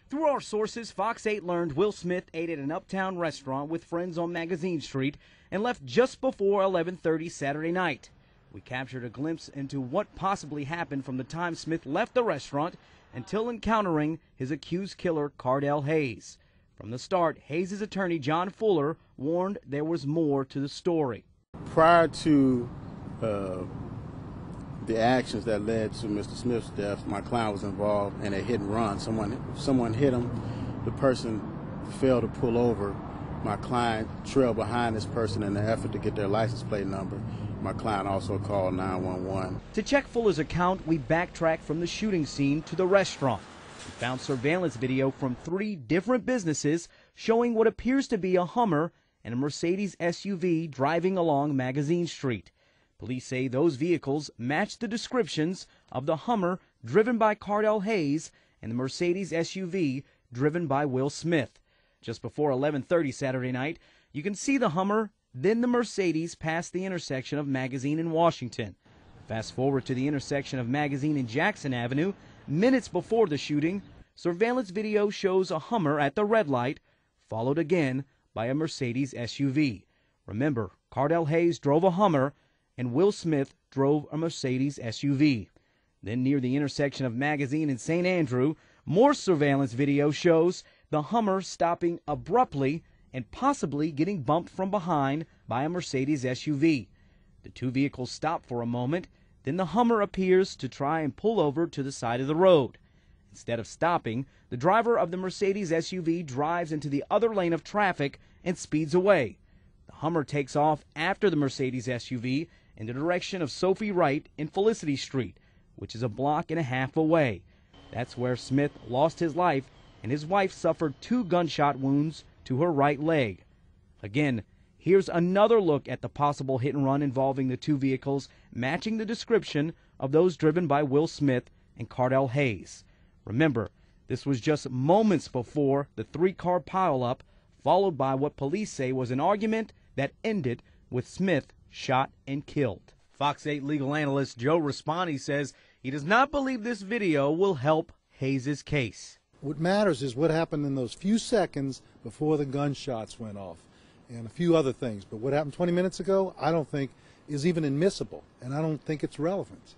Through our sources, Fox 8 learned Will Smith ate at an uptown restaurant with friends on Magazine Street and left just before 11:30 Saturday night. We captured a glimpse into what possibly happened from the time Smith left the restaurant until encountering his accused killer, Cardell Hayes. From the start, Hayes' attorney, John Fuller, warned there was more to the story. Prior to the actions that led to Mr. Smith's death, my client was involved in a hit and run. Someone hit him. The person failed to pull over. My client trailed behind this person in the effort to get their license plate number. My client also called 911. To check Fuller's account, we backtracked from the shooting scene to the restaurant. We found surveillance video from 3 different businesses showing what appears to be a Hummer and a Mercedes SUV driving along Magazine Street. Police say those vehicles match the descriptions of the Hummer driven by Cardell Hayes and the Mercedes SUV driven by Will Smith. Just before 11:30 Saturday night, you can see the Hummer, then the Mercedes past the intersection of Magazine and Washington. Fast forward to the intersection of Magazine and Jackson Avenue. Minutes before the shooting, surveillance video shows a Hummer at the red light, followed again by a Mercedes SUV. Remember, Cardell Hayes drove a Hummer and Will Smith drove a Mercedes SUV. Then near the intersection of Magazine and St. Andrew, more surveillance video shows the Hummer stopping abruptly and possibly getting bumped from behind by a Mercedes SUV. The 2 vehicles stop for a moment, then the Hummer appears to try and pull over to the side of the road. Instead of stopping, the driver of the Mercedes SUV drives into the other lane of traffic and speeds away. The Hummer takes off after the Mercedes SUV in the direction of Sophie Wright and Felicity Street, which is a block and a half away. That's where Smith lost his life, and his wife suffered 2 gunshot wounds to her right leg. Again, here's another look at the possible hit and run involving the 2 vehicles matching the description of those driven by Will Smith and Cardell Hayes. Remember, this was just moments before the 3-car pileup, followed by what police say was an argument that ended with Smith shot and killed. Fox 8 legal analyst Joe Raspani says he does not believe this video will help Hayes' case. What matters is what happened in those few seconds before the gunshots went off and a few other things. But what happened 20 minutes ago, I don't think is even admissible, and I don't think it's relevant.